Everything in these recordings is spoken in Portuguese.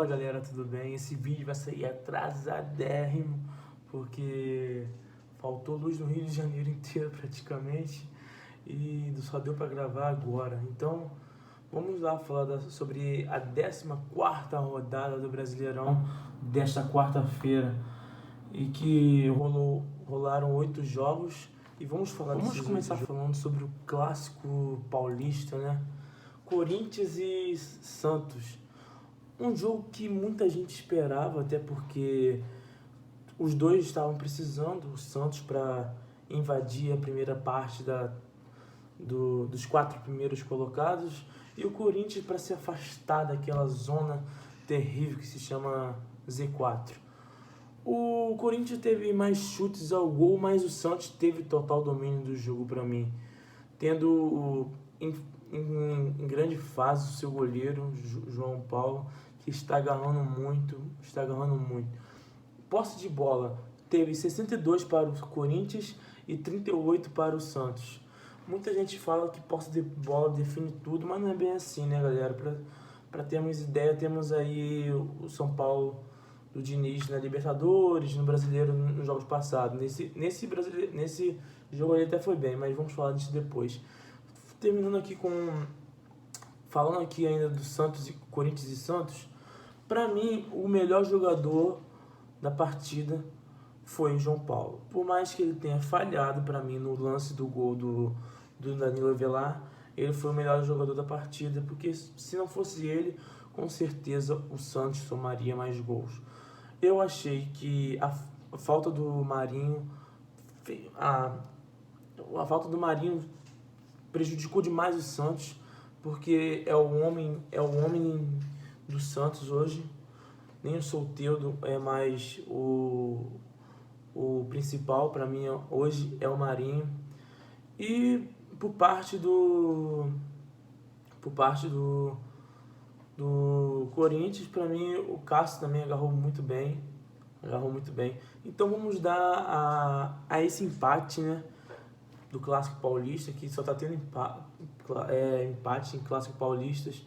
Fala galera, tudo bem? Esse vídeo vai sair atrasadérrimo porque faltou luz no Rio de Janeiro inteiro praticamente e só deu para gravar agora. Então vamos lá falar sobre a 14ª rodada do Brasileirão desta quarta-feira e que rolaram 8 jogos e vamos começar falando sobre o clássico paulista, né? Corinthians e Santos. Um jogo que muita gente esperava, até porque os dois estavam precisando, o Santos para invadir a primeira parte dos 4 primeiros colocados e o Corinthians para se afastar daquela zona terrível que se chama Z4. O Corinthians teve mais chutes ao gol, mas o Santos teve total domínio do jogo para mim, tendo em grande fase o seu goleiro, João Paulo, que está agarrando muito. Posse de bola, teve 62 para o Corinthians e 38 para o Santos. Muita gente fala que posse de bola define tudo, mas não é bem assim, né, galera? Para termos ideia, temos aí o São Paulo do Diniz na Libertadores, no Brasileiro nos jogos passados. Nesse jogo ele até foi bem, mas vamos falar disso depois. Terminando aqui falando aqui ainda do Santos, Corinthians e Santos, para mim o melhor jogador da partida foi o João Paulo. Por mais que ele tenha falhado para mim no lance do gol do Danilo Avelar, ele foi o melhor jogador da partida, porque se não fosse ele, com certeza o Santos somaria mais gols. Eu achei que a falta do Marinho prejudicou demais o Santos, porque é o homem do Santos hoje. Nem o Soteldo é mais o principal, para mim hoje é o Marinho. E por parte do Corinthians, para mim o Cássio também agarrou muito bem. Então vamos dar a esse empate, né, do Clássico Paulista, que só está tendo empate em Clássico Paulistas.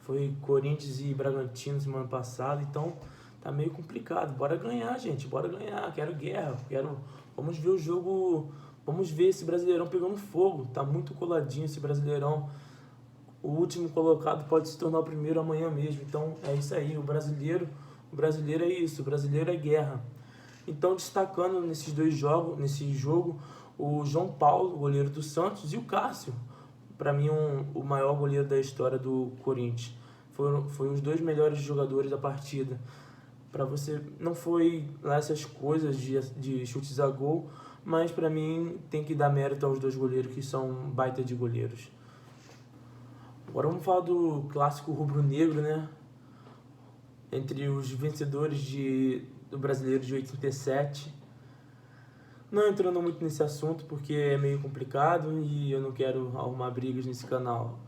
Foi Corinthians e Bragantino semana passada, então tá meio complicado. Bora ganhar, gente, bora ganhar. Quero guerra, vamos ver o jogo, vamos ver esse Brasileirão pegando fogo. Tá muito coladinho esse Brasileirão. O último colocado pode se tornar o primeiro amanhã mesmo. Então é isso aí, o brasileiro é isso, o brasileiro é guerra. Então destacando nesse jogo, o João Paulo, goleiro do Santos, e o Cássio, para mim o maior goleiro da história do Corinthians. Foram os dois melhores jogadores da partida. Para você, não foi lá essas coisas de chutes a gol, mas para mim tem que dar mérito aos dois goleiros, que são baita de goleiros. Agora vamos falar do clássico rubro-negro, né? Entre os vencedores do Brasileiro de 87. Não entrando muito nesse assunto porque é meio complicado e eu não quero arrumar brigas nesse canal.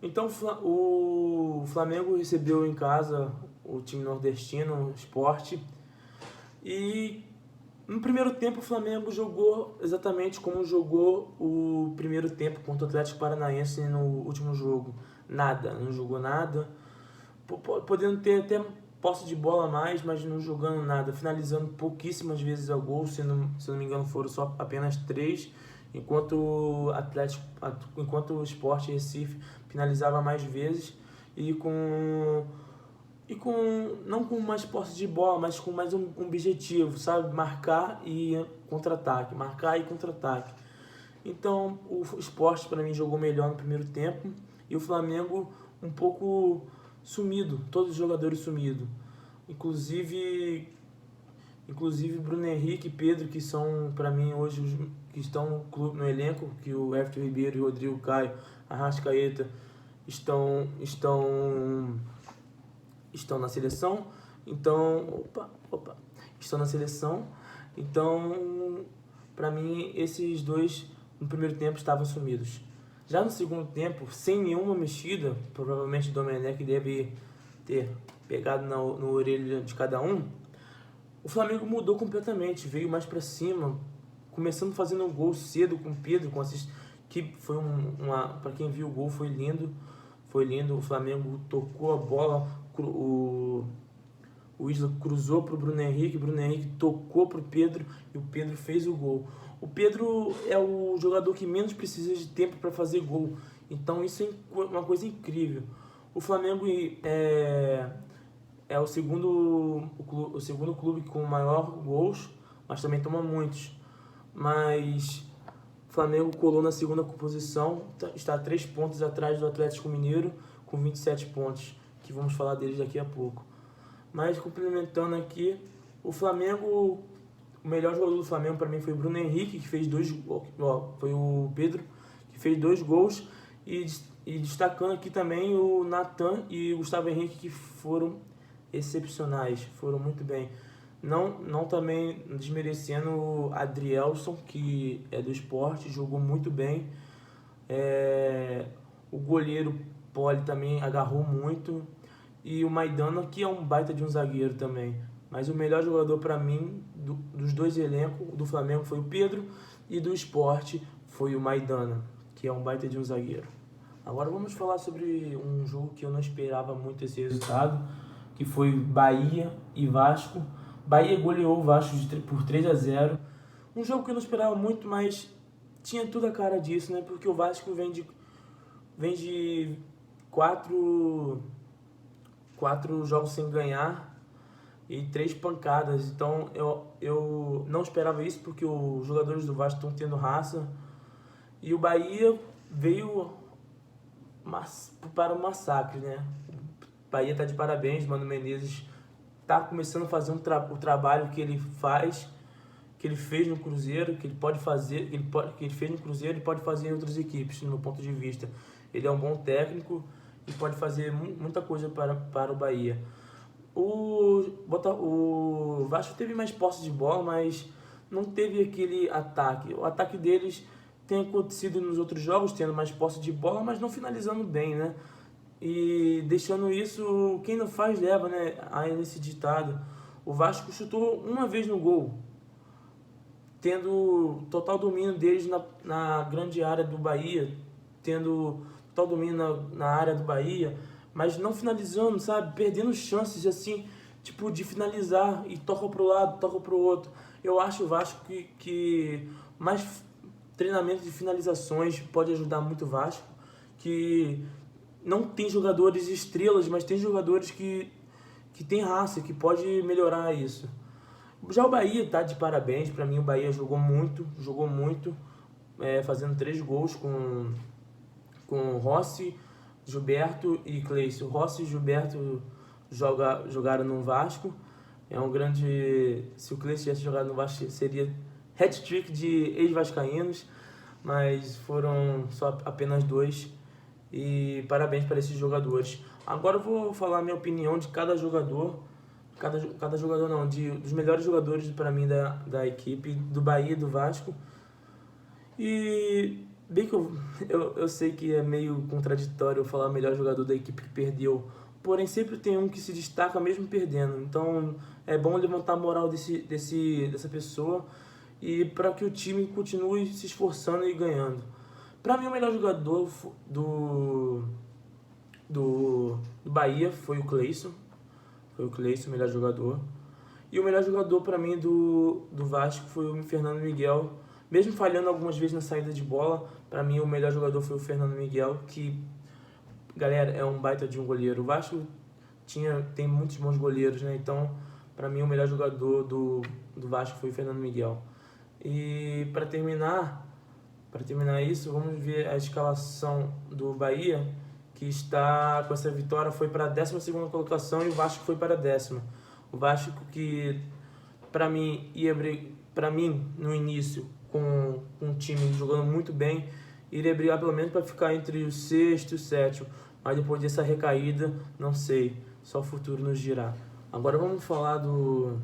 Então o Flamengo recebeu em casa o time nordestino, o Sport, e no primeiro tempo o Flamengo jogou exatamente como jogou o primeiro tempo contra o Atlético Paranaense no último jogo. Não jogou nada, podendo ter até posse de bola a mais, mas não jogando nada, finalizando pouquíssimas vezes ao gol, se não me engano foram só apenas 3, enquanto o Sport Recife finalizava mais vezes e não com mais posse de bola, mas com mais um objetivo, sabe? Marcar e contra-ataque. Então o Sport para mim jogou melhor no primeiro tempo e o Flamengo um pouco sumido, todos os jogadores sumidos, inclusive Bruno Henrique e Pedro, que são para mim hoje que estão no elenco, que o Everton Ribeiro e o Rodrigo Caio, Arrascaeta estão na seleção. Então, estão na seleção. Então, para mim esses dois no primeiro tempo estavam sumidos. Já no segundo tempo, sem nenhuma mexida, provavelmente o Domenech deve ter pegado no orelha de cada um, o Flamengo mudou completamente, veio mais para cima, começando fazendo um gol cedo com o Pedro, que foi para quem viu o gol foi lindo, o Flamengo tocou a bola, O Isla cruzou para o Bruno Henrique tocou para o Pedro e o Pedro fez o gol. O Pedro é o jogador que menos precisa de tempo para fazer gol, então isso é uma coisa incrível. O Flamengo é o segundo clube com maior gols, mas também toma muitos. Mas o Flamengo colou na segunda posição, está a 3 pontos atrás do Atlético Mineiro, com 27 pontos, que vamos falar deles daqui a pouco. Mas complementando aqui, o melhor jogador do Flamengo para mim foi o Bruno Henrique, que fez 2 gols. Foi o Pedro, que fez 2 gols. E destacando aqui também o Natan e o Gustavo Henrique, que foram excepcionais, foram muito bem. Não também desmerecendo o Adrielson, que é do Sport, jogou muito bem. O goleiro Poli também agarrou muito. E o Maidana, que é um baita de um zagueiro também. Mas o melhor jogador para mim, dos dois elencos, do Flamengo foi o Pedro, e do Sport foi o Maidana, que é um baita de um zagueiro. Agora vamos falar sobre um jogo que eu não esperava muito esse resultado, que foi Bahia e Vasco. Bahia goleou o Vasco por 3-0. Um jogo que eu não esperava muito, mas tinha tudo a cara disso, né? Porque o Vasco vem de quatro jogos sem ganhar e 3 pancadas. Então eu não esperava isso, porque os jogadores do Vasco estão tendo raça. E o Bahia veio para o massacre, né? O Bahia tá de parabéns, Mano Menezes tá começando a fazer o trabalho que ele faz, que ele fez no Cruzeiro, que ele pode fazer, que ele fez no Cruzeiro e pode fazer em outras equipes, no meu ponto de vista. Ele é um bom técnico e pode fazer muita coisa para o Bahia. O Vasco teve mais posse de bola, mas não teve aquele ataque. O ataque deles tem acontecido nos outros jogos, tendo mais posse de bola, mas não finalizando bem, né? E deixando isso, quem não faz leva, né? Aí nesse ditado. O Vasco chutou uma vez no gol, tendo total domínio deles na grande área do Bahia, tendo total domínio na área do Bahia, mas não finalizando, sabe? Perdendo chances, assim, tipo, de finalizar e toca pro lado, toca pro outro. Eu acho o Vasco que mais treinamento de finalizações pode ajudar muito o Vasco, que não tem jogadores estrelas, mas tem jogadores que tem raça, que pode melhorar isso. Já o Bahia tá de parabéns, para mim o Bahia jogou muito, fazendo 3 gols com Rossi, Gilberto e Cleison. Rossi e Gilberto jogaram no Vasco. É um grande... Se o Cleison tivesse jogado no Vasco, seria hat-trick de ex-vascaínos, mas foram só apenas 2. E parabéns para esses jogadores. Agora eu vou falar a minha opinião de cada jogador. Cada jogador não, dos melhores jogadores para mim da equipe, do Bahia e do Vasco. E bem que eu sei que é meio contraditório eu falar o melhor jogador da equipe que perdeu, porém sempre tem um que se destaca mesmo perdendo. Então é bom levantar a moral dessa pessoa e para que o time continue se esforçando e ganhando. Para mim o melhor jogador do Bahia foi o Cleison. Foi o Cleison, o melhor jogador. E o melhor jogador para mim do Vasco foi o Fernando Miguel. Mesmo falhando algumas vezes na saída de bola, para mim o melhor jogador foi o Fernando Miguel, que, galera, é um baita de um goleiro. O Vasco tem muitos bons goleiros, né? Então, para mim o melhor jogador do Vasco foi o Fernando Miguel. E para terminar isso, vamos ver a escalação do Bahia, que está com essa vitória, foi para a 12ª colocação e o Vasco foi para a 10ª. O Vasco que, para mim, no início, com um time jogando muito bem, iria brigar pelo menos para ficar entre o 6º e o 7º. Mas depois dessa recaída, não sei, só o futuro nos dirá. Agora vamos falar do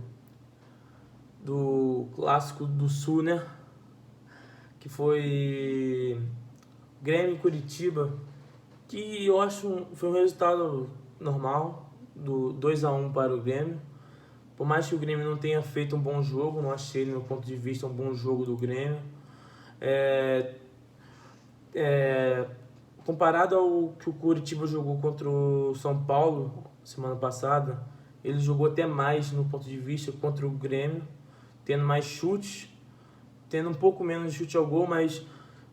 clássico do Sul, né? Que foi Grêmio e Curitiba, que eu acho foi um resultado normal, do 2-1 para o Grêmio. Por mais que o Grêmio não tenha feito um bom jogo, não achei, no meu ponto de vista, um bom jogo do Grêmio. Comparado ao que o Curitiba jogou contra o São Paulo semana passada, ele jogou até mais no ponto de vista contra o Grêmio, tendo mais chutes, tendo um pouco menos de chute ao gol, mas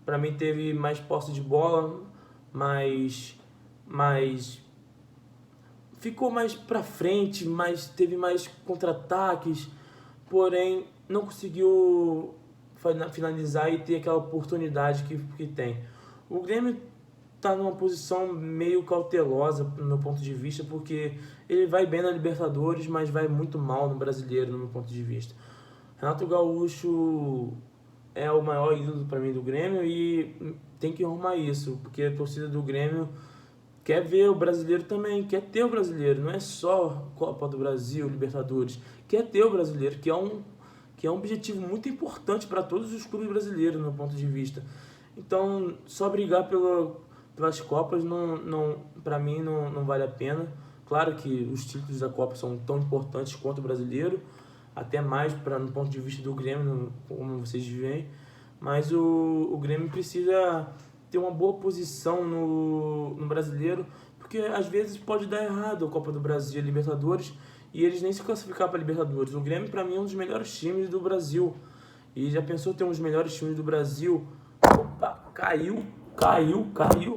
para mim teve mais posse de bola, mais ficou mais para frente, teve mais contra-ataques, porém não conseguiu finalizar e ter aquela oportunidade que tem. O Grêmio está numa posição meio cautelosa, no meu ponto de vista, porque ele vai bem na Libertadores, mas vai muito mal no Brasileiro, no meu ponto de vista. Renato Gaúcho é o maior ídolo para mim do Grêmio e tem que arrumar isso, porque a torcida do Grêmio quer ver o brasileiro também, quer ter o brasileiro, não é só Copa do Brasil, Libertadores, quer ter o brasileiro, que é um objetivo muito importante para todos os clubes brasileiros, no meu ponto de vista. Então, só brigar pelas Copas, para mim, não vale a pena. Claro que os títulos da Copa são tão importantes quanto o brasileiro, até mais no ponto de vista do Grêmio, como vocês veem, mas o Grêmio precisa ter uma boa posição no brasileiro, porque às vezes pode dar errado a Copa do Brasil e a Libertadores, e eles nem se classificar para a Libertadores. O Grêmio, para mim, é um dos melhores times do Brasil. E já pensou ter um dos melhores times do Brasil? Opa, caiu,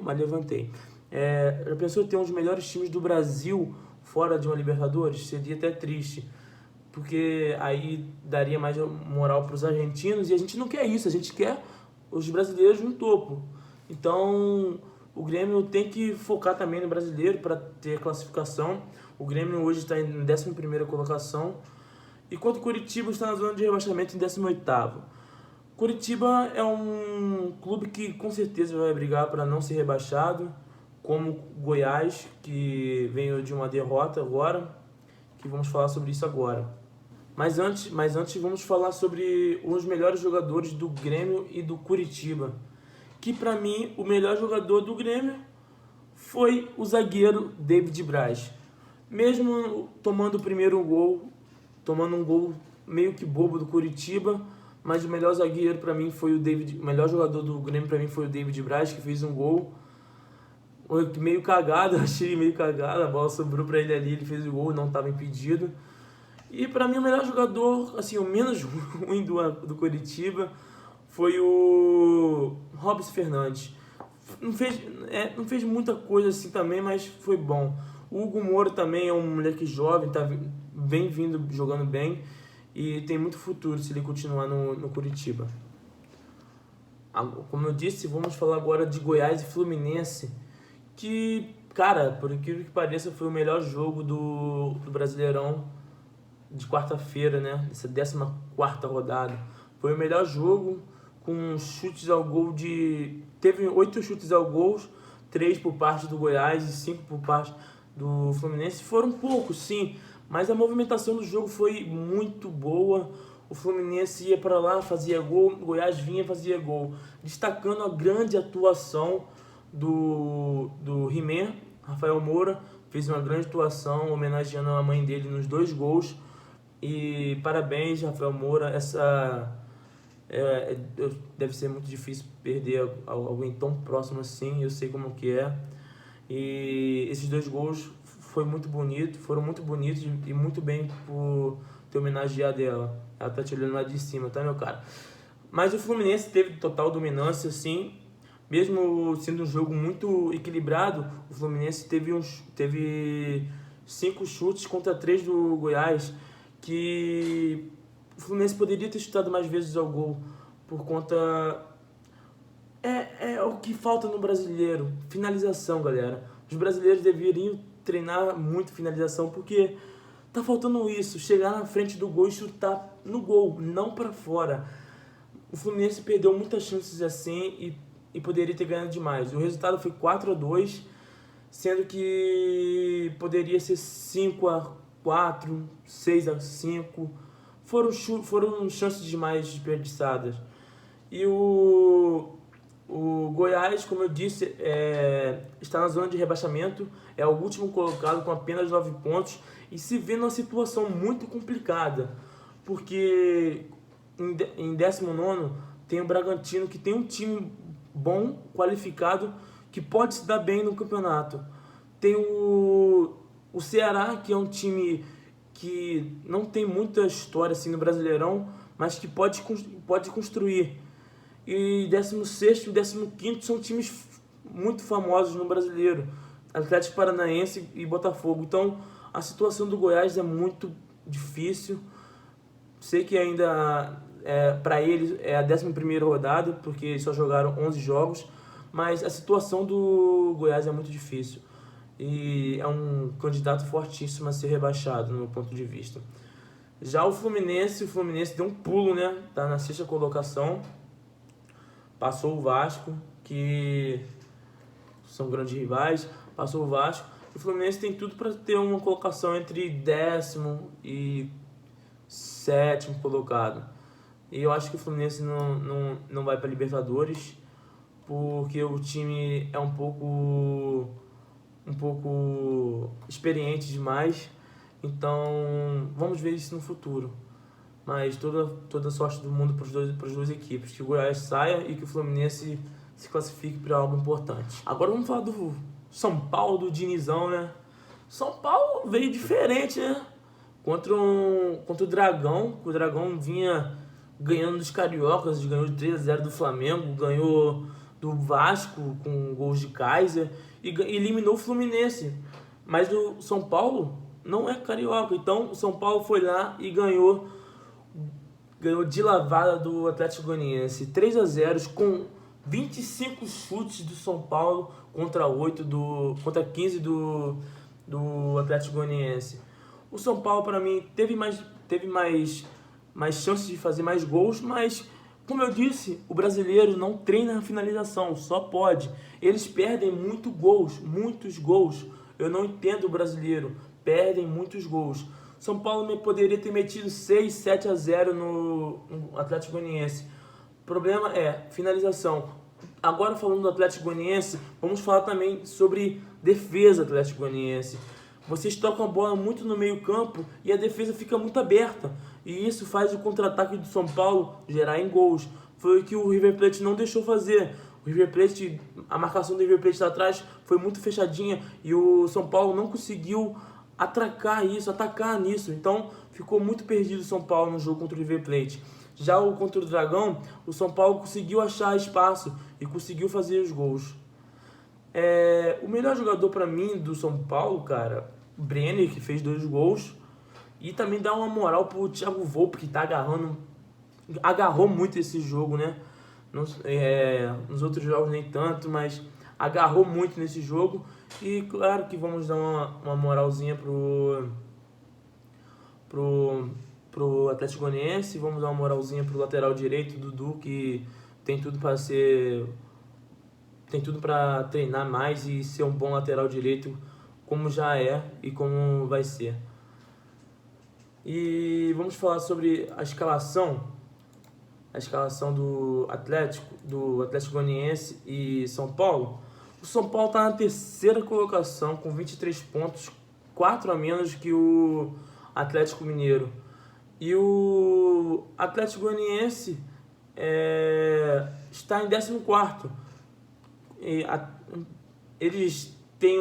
mas levantei. Já pensou ter um dos melhores times do Brasil fora de uma Libertadores? Seria até triste, porque aí daria mais moral para os argentinos, e a gente não quer isso, a gente quer os brasileiros no topo. Então, o Grêmio tem que focar também no brasileiro para ter classificação. O Grêmio hoje está em 11ª colocação, enquanto o Curitiba está na zona de rebaixamento em 18º. Curitiba é um clube que com certeza vai brigar para não ser rebaixado, como Goiás, que veio de uma derrota agora, que vamos falar sobre isso agora. Mas antes vamos falar sobre os melhores jogadores do Grêmio e do Curitiba. Que para mim, o melhor jogador do Grêmio foi o zagueiro David Braz. Mesmo tomando o primeiro gol, tomando um gol meio que bobo do Curitiba, mas o melhor zagueiro para mim foi o melhor jogador do Grêmio para mim foi o David Braz, que fez um gol meio cagado, achei meio cagado, a bola sobrou para ele ali, ele fez o gol, não estava impedido. E para mim o melhor jogador, assim, o menos ruim do Curitiba foi o Robson Fernandes. Não fez muita coisa assim também, mas foi bom. O Hugo Moura também é um moleque jovem, vem vindo jogando bem e tem muito futuro se ele continuar no Curitiba. Como eu disse, vamos falar agora de Goiás e Fluminense, que, cara, por incrível que pareça, foi o melhor jogo do Brasileirão de quarta-feira, né? Essa 14ª rodada. Foi o melhor jogo, com chutes ao gol teve 8 chutes ao gol, 3 por parte do Goiás e 5 por parte do Fluminense. Foram poucos, sim, mas a movimentação do jogo foi muito boa. O Fluminense ia para lá, fazia gol, o Goiás vinha e fazia gol. Destacando a grande atuação do He-Man, Rafael Moura, fez uma grande atuação, homenageando a mãe dele nos 2 gols. E parabéns, Rafael Moura. Deve ser muito difícil perder alguém tão próximo assim, eu sei como que é. E esses 2 gols foram muito bonitos e muito bem por ter homenageado ela. Ela tá te olhando lá de cima, tá, meu cara? Mas o Fluminense teve total dominância, assim. Mesmo sendo um jogo muito equilibrado, o Fluminense teve 5 chutes contra 3 do Goiás, que o Fluminense poderia ter chutado mais vezes ao gol, por conta... É o que falta no brasileiro, finalização, galera. Os brasileiros deveriam treinar muito finalização, porque tá faltando isso, chegar na frente do gol e chutar no gol, não para fora. O Fluminense perdeu muitas chances assim e poderia ter ganhado demais. O resultado foi 4-2, sendo que poderia ser 5-4, 6-5. Foram chances demais desperdiçadas. E o Goiás, como eu disse, está na zona de rebaixamento, é o último colocado com apenas 9 pontos e se vê numa situação muito complicada, porque em 19º tem o Bragantino, que tem um time bom, qualificado, que pode se dar bem no campeonato. Tem o Ceará, que é um time que não tem muita história assim no Brasileirão, mas que pode construir. E 16º e 15º são times muito famosos no Brasileiro, Atlético Paranaense e Botafogo. Então a situação do Goiás é muito difícil. Sei que ainda para eles é a 11ª rodada, porque só jogaram 11 jogos, mas a situação do Goiás é muito difícil e é um candidato fortíssimo a ser rebaixado, no meu ponto de vista. Já o Fluminense deu um pulo, né? Tá na 6ª colocação, passou o Vasco, que são grandes rivais, passou o Vasco. O Fluminense tem tudo para ter uma colocação entre 10º e 7º colocado. E eu acho que o Fluminense não vai para Libertadores, porque o time é um pouco experiente demais. Então vamos ver isso no futuro. Mas toda sorte do mundo para as duas equipes. Que o Goiás saia e que o Fluminense se classifique para algo importante. Agora vamos falar do São Paulo, do Dinizão, né? São Paulo veio diferente, né? Contra o Dragão. O Dragão vinha ganhando dos cariocas, ganhou de 3-0 do Flamengo, ganhou do Vasco com gols de Kaiser e eliminou o Fluminense. Mas o São Paulo não é carioca, então o São Paulo foi lá e ganhou de lavada do Atlético Goianiense 3-0 com 25 chutes do São Paulo contra 15 do Atlético Goianiense. O São Paulo, para mim, teve mais chances de fazer mais gols, mas, como eu disse, o brasileiro não treina a finalização, só pode. Eles perdem muitos gols. Eu não entendo o brasileiro, perdem muitos gols. São Paulo poderia ter metido 6-7-0 no Atlético Goianiense. O problema é finalização. Agora, falando do Atlético Goianiense, vamos falar também sobre defesa do Atlético Goianiense. Vocês tocam a bola muito no meio campo e a defesa fica muito aberta. E isso faz o contra-ataque do São Paulo gerar em gols. Foi o que o River Plate não deixou fazer. O River Plate, a marcação do River Plate lá atrás foi muito fechadinha e o São Paulo não conseguiu atacar nisso. Então ficou muito perdido o São Paulo no jogo contra o River Plate. Já contra o Dragão, o São Paulo conseguiu achar espaço e conseguiu fazer os gols. O melhor jogador para mim do São Paulo, cara, o Brenner, que fez 2 gols. E também dá uma moral pro Thiago Volpi, que tá agarrou muito esse jogo, né? Nos outros jogos nem tanto, mas agarrou muito nesse jogo. E claro que vamos dar uma moralzinha pro Atlético Goianiense. Vamos dar uma moralzinha pro lateral direito, Dudu, que tem tudo para treinar mais e ser um bom lateral direito, como já é e como vai ser. E vamos falar sobre a escalação do Atlético Goianiense e São Paulo. O São Paulo está na 3ª colocação com 23 pontos, 4 a menos que o Atlético Mineiro. E o Atlético Goianiense está em 14º. Eles têm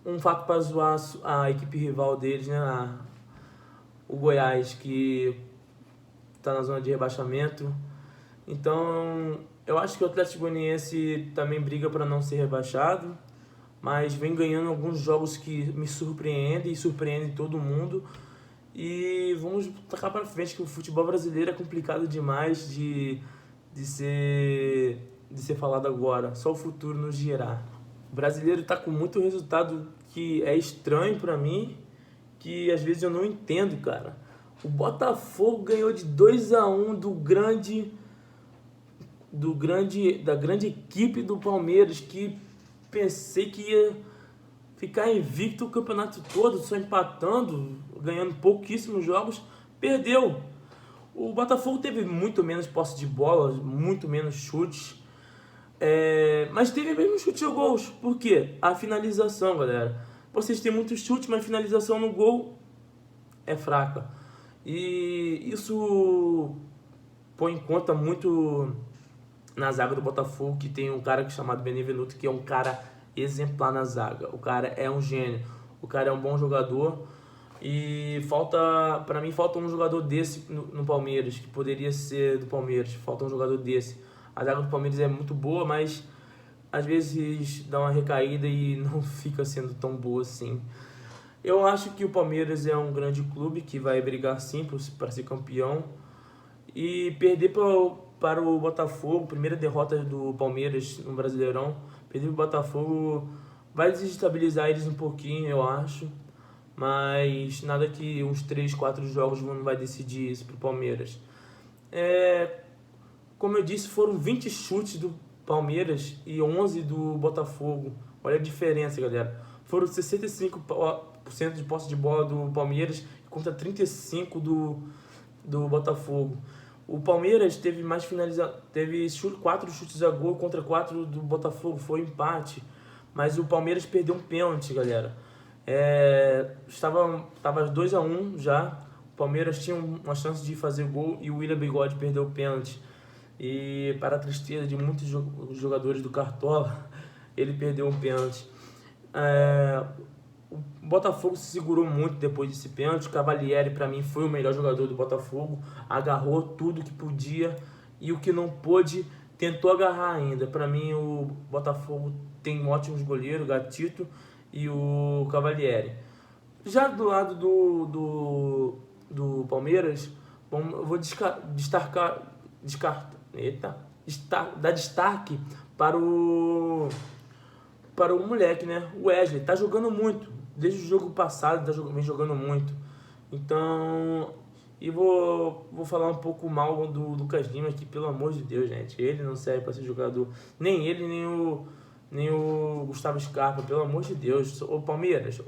um fato para zoar a equipe rival deles, né? O Goiás, que está na zona de rebaixamento. Então, eu acho que o Atlético Goianiense também briga para não ser rebaixado, mas vem ganhando alguns jogos que me surpreendem e surpreendem todo mundo. E vamos tacar para frente, que o futebol brasileiro é complicado demais de ser falado agora. Só o futuro nos dirá. O brasileiro está com muito resultado que é estranho para mim, que às vezes eu não entendo, cara. O Botafogo ganhou de 2-1 da grande equipe do Palmeiras, que pensei que ia ficar invicto o campeonato todo, só empatando, ganhando pouquíssimos jogos, perdeu. O Botafogo teve muito menos posse de bola, muito menos chutes, mas teve mesmo chute a gols. Por quê? A finalização, galera. Vocês têm muito chute, mas a finalização no gol é fraca. E isso põe em conta muito na zaga do Botafogo, que tem um cara chamado Benevenuto, que é um cara exemplar na zaga. O cara é um gênio. O cara é um bom jogador. E pra mim falta um jogador desse no Palmeiras, que poderia ser do Palmeiras. Falta um jogador desse. A zaga do Palmeiras é muito boa, mas às vezes dá uma recaída e não fica sendo tão boa assim. Eu acho que o Palmeiras é um grande clube que vai brigar sim para ser campeão. E perder para o Botafogo, primeira derrota do Palmeiras no Brasileirão, perder para o Botafogo vai desestabilizar eles um pouquinho, eu acho. Mas nada que uns 3, 4 jogos não vai decidir isso para o Palmeiras. Como eu disse, foram 20 chutes do Palmeiras e 11 do Botafogo. Olha a diferença, galera. Foram 65% de posse de bola do Palmeiras contra 35% do Botafogo. O Palmeiras teve mais teve 4 chutes a gol contra 4 do Botafogo, foi empate. Mas o Palmeiras perdeu um pênalti, galera. Estava 2-1 já. O Palmeiras tinha uma chance de fazer gol e o William Bigode perdeu o pênalti. E para a tristeza de muitos jogadores do Cartola, ele perdeu um pênalti. O Botafogo se segurou muito depois desse pênalti. Cavalieri, para mim, foi o melhor jogador do Botafogo. Agarrou tudo que podia e o que não pôde, tentou agarrar ainda. Para mim, o Botafogo tem ótimos goleiros, Gatito e o Cavalieri. Já do lado do Palmeiras, eu vou dar destaque para o moleque, né? O Wesley. Tá jogando muito. Desde o jogo passado vem jogando muito. Então, e vou falar um pouco mal do Lucas Lima, que pelo amor de Deus, gente, ele não serve para ser jogador. Nem ele, nem o Gustavo Scarpa, pelo amor de Deus. Ô Palmeiras,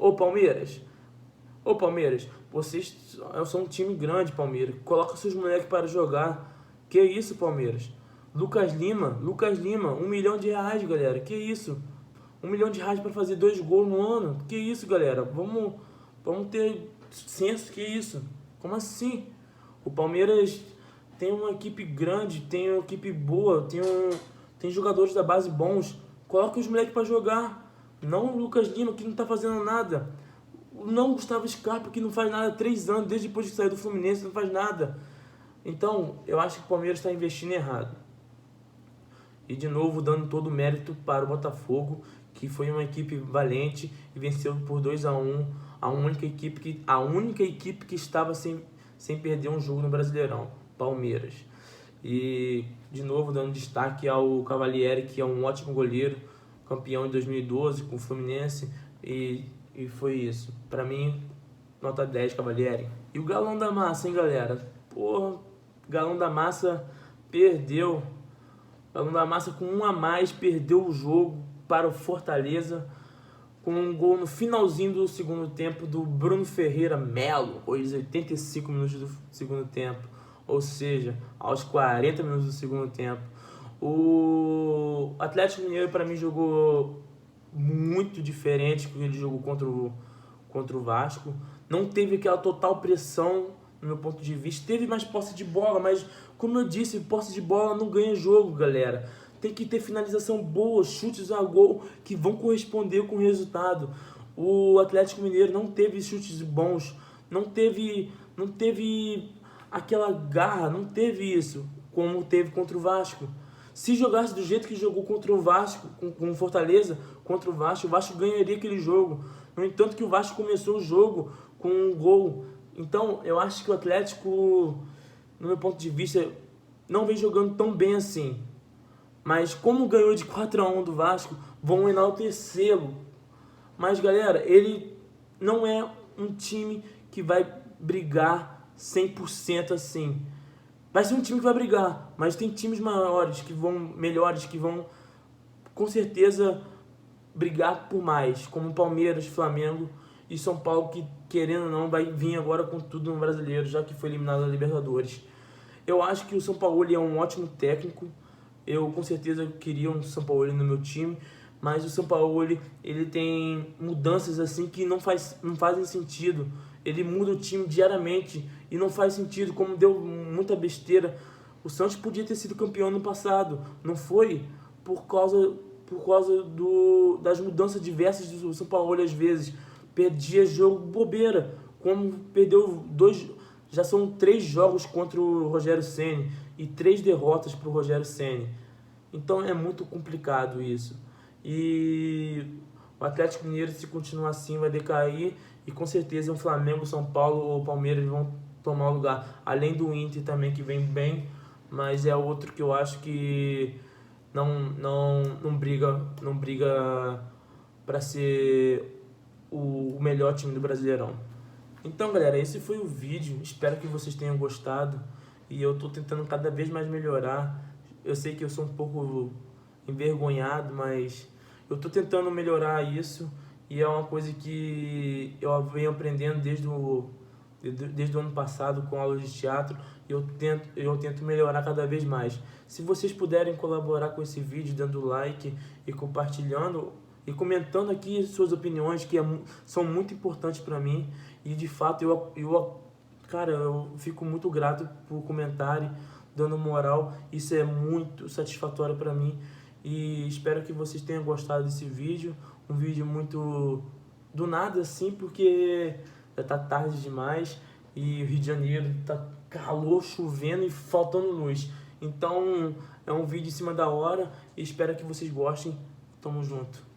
vocês são um time grande, Palmeiras. Coloca seus moleques para jogar. Que isso, Palmeiras? Lucas Lima, R$1 milhão, galera. Que isso? R$1 milhão para fazer 2 gols no ano? Que isso, galera? Vamos ter senso, que isso? Como assim? O Palmeiras tem uma equipe grande, tem uma equipe boa, tem jogadores da base bons. Coloca os moleques para jogar. Não o Lucas Lima, que não tá fazendo nada. Não o Gustavo Scarpa, que não faz nada há 3 anos, desde depois que saiu do Fluminense, não faz nada. Então, eu acho que o Palmeiras está investindo errado. E de novo, dando todo o mérito para o Botafogo, que foi uma equipe valente e venceu por 2-1, a única equipe que estava sem perder um jogo no Brasileirão, Palmeiras. E de novo, dando destaque ao Cavalieri, que é um ótimo goleiro, campeão em 2012 com o Fluminense, e foi isso. Para mim, nota 10, Cavalieri. E o Galão da Massa, hein, galera? Porra, Galão da Massa perdeu. Galão da Massa, com 1 a mais, perdeu o jogo para o Fortaleza, com um gol no finalzinho do segundo tempo do Bruno Ferreira Melo, aos 85 minutos do segundo tempo, ou seja, aos 40 minutos do segundo tempo. O Atlético Mineiro, para mim, jogou muito diferente do que ele jogou contra o Vasco. Não teve aquela total pressão, no meu ponto de vista. Teve mais posse de bola, mas, como eu disse, posse de bola não ganha jogo, galera. Tem que ter finalização boa, chutes a gol que vão corresponder com o resultado. O Atlético Mineiro não teve chutes bons, não teve aquela garra, não teve isso, como teve contra o Vasco. Se jogasse do jeito que jogou contra o Vasco, com o Fortaleza, contra o Vasco ganharia aquele jogo. No entanto, que o Vasco começou o jogo com um gol. Então, eu acho que o Atlético, no meu ponto de vista, não vem jogando tão bem assim. Mas como ganhou de 4-1 do Vasco, vão enaltecê-lo. Mas, galera, ele não é um time que vai brigar 100% assim. Vai ser um time que vai brigar, mas tem times melhores, que vão com certeza brigar por mais, como Palmeiras, Flamengo e São Paulo, que querendo ou não vai vir agora com tudo no Brasileiro, já que foi eliminado da Libertadores. Eu acho que o São Paulo é um ótimo técnico. Eu com certeza queria um São Paulo no meu time, mas o São Paulo ele tem mudanças assim que não fazem sentido. Ele muda o time diariamente e não faz sentido, como deu muita besteira. O Santos podia ter sido campeão no passado, não foi por causa das mudanças diversas do São Paulo às vezes. perdia jogo bobeira, como perdeu já são 3 jogos contra o Rogério Ceni e 3 derrotas para o Rogério Ceni. Então é muito complicado isso. E o Atlético Mineiro, se continuar assim, vai decair, e com certeza o Flamengo, São Paulo ou Palmeiras vão tomar o lugar. Além do Inter também, que vem bem, mas é outro que eu acho que não briga para ser o melhor time do Brasileirão. Então, galera, esse foi o vídeo. Espero que vocês tenham gostado. E eu tô tentando cada vez mais melhorar. Eu sei que eu sou um pouco envergonhado, mas eu tô tentando melhorar isso. E é uma coisa que eu venho aprendendo desde o ano passado com aulas de teatro. E eu tento melhorar cada vez mais. Se vocês puderem colaborar com esse vídeo, dando like e compartilhando e comentando aqui suas opiniões, que são muito importantes para mim. E de fato cara, eu fico muito grato por comentário, dando moral. Isso é muito satisfatório para mim. E espero que vocês tenham gostado desse vídeo. Um vídeo muito do nada assim, porque já tá tarde demais e o Rio de Janeiro tá calor, chovendo e faltando luz. Então é um vídeo em cima da hora e espero que vocês gostem. Tamo junto.